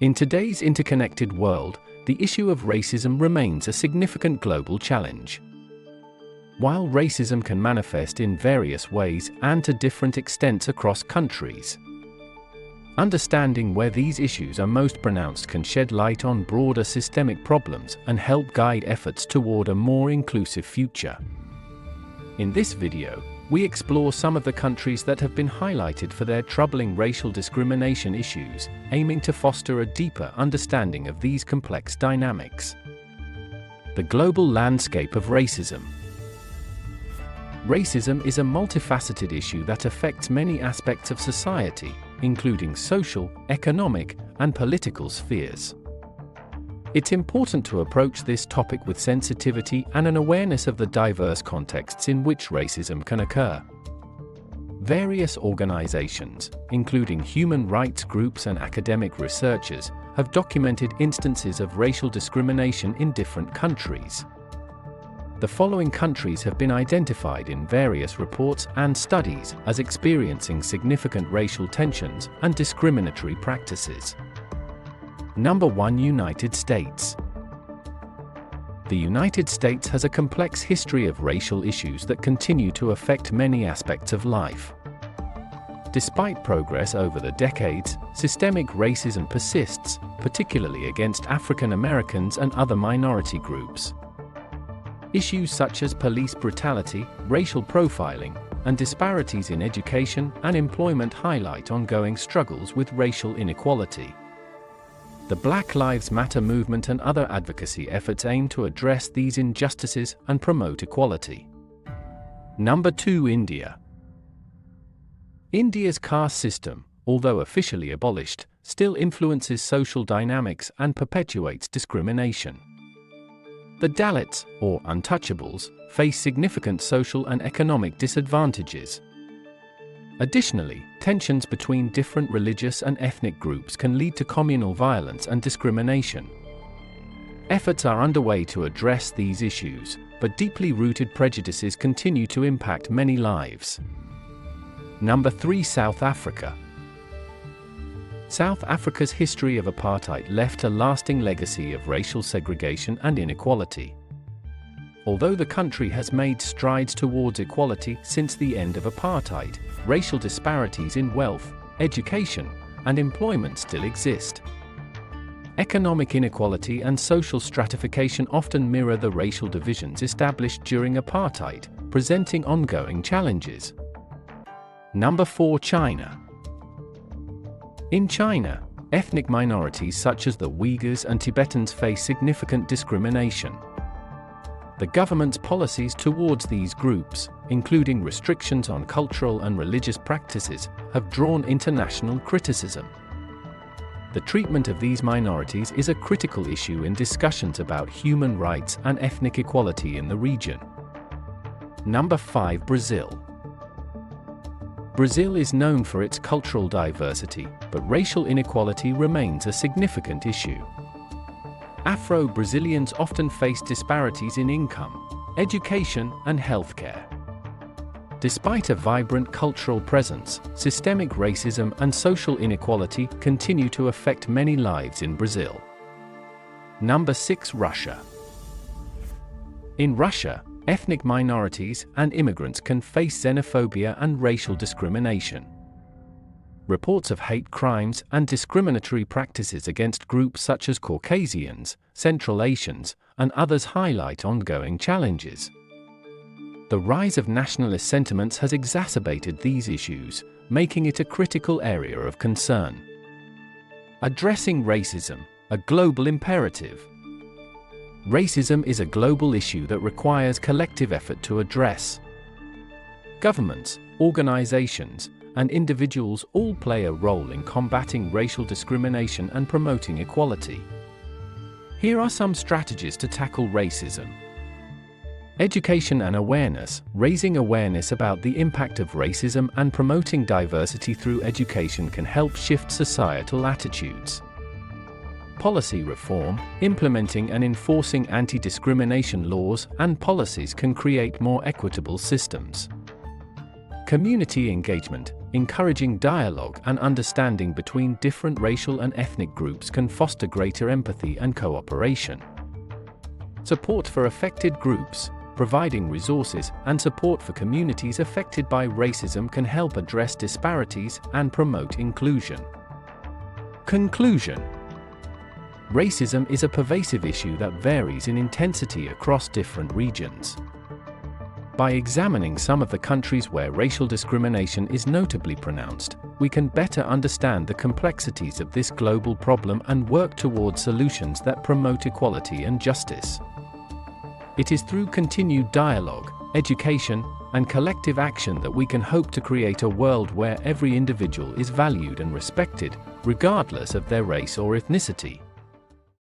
In today's interconnected world, the issue of racism remains a significant global challenge. While racism can manifest in various ways and to different extents across countries, understanding where these issues are most pronounced can shed light on broader systemic problems and help guide efforts toward a more inclusive future. In this video, we explore some of the countries that have been highlighted for their troubling racial discrimination issues, aiming to foster a deeper understanding of these complex dynamics. The global landscape of racism. Racism is a multifaceted issue that affects many aspects of society, including social, economic, and political spheres. It's important to approach this topic with sensitivity and an awareness of the diverse contexts in which racism can occur. Various organizations, including human rights groups and academic researchers, have documented instances of racial discrimination in different countries. The following countries have been identified in various reports and studies as experiencing significant racial tensions and discriminatory practices. Number 1. United States. The United States has a complex history of racial issues that continue to affect many aspects of life. Despite progress over the decades, systemic racism persists, particularly against African Americans and other minority groups. Issues such as police brutality, racial profiling, and disparities in education and employment highlight ongoing struggles with racial inequality. The Black Lives Matter movement and other advocacy efforts aim to address these injustices and promote equality. Number 2. India. India's caste system, although officially abolished, still influences social dynamics and perpetuates discrimination. The Dalits, or untouchables, face significant social and economic disadvantages. Additionally, tensions between different religious and ethnic groups can lead to communal violence and discrimination. Efforts are underway to address these issues, but deeply rooted prejudices continue to impact many lives. Number 3. South Africa. South Africa's history of apartheid left a lasting legacy of racial segregation and inequality. Although the country has made strides towards equality since the end of apartheid, racial disparities in wealth, education, and employment still exist. Economic inequality and social stratification often mirror the racial divisions established during apartheid, presenting ongoing challenges. Number 4. China. In China, ethnic minorities such as the Uyghurs and Tibetans face significant discrimination. The government's policies towards these groups, including restrictions on cultural and religious practices, have drawn international criticism. The treatment of these minorities is a critical issue in discussions about human rights and ethnic equality in the region. Number 5. Brazil. Brazil is known for its cultural diversity, but racial inequality remains a significant issue. Afro-Brazilians often face disparities in income, education, and healthcare. Despite a vibrant cultural presence, systemic racism and social inequality continue to affect many lives in Brazil. Number 6. Russia. In Russia, ethnic minorities and immigrants can face xenophobia and racial discrimination. Reports of hate crimes and discriminatory practices against groups such as Caucasians, Central Asians, and others highlight ongoing challenges. The rise of nationalist sentiments has exacerbated these issues, making it a critical area of concern. Addressing racism, a global imperative. Racism is a global issue that requires collective effort to address. Governments, organizations, and individuals all play a role in combating racial discrimination and promoting equality. Here are some strategies to tackle racism. Education and awareness. Raising awareness about the impact of racism and promoting diversity through education can help shift societal attitudes. Policy reform. Implementing and enforcing anti-discrimination laws and policies can create more equitable systems. Community engagement. Encouraging dialogue and understanding between different racial and ethnic groups can foster greater empathy and cooperation. Support for affected groups. Providing resources and support for communities affected by racism can help address disparities and promote inclusion. Conclusion. Racism is a pervasive issue that varies in intensity across different regions. By examining some of the countries where racial discrimination is notably pronounced, we can better understand the complexities of this global problem and work toward solutions that promote equality and justice. It is through continued dialogue, education, and collective action that we can hope to create a world where every individual is valued and respected, regardless of their race or ethnicity.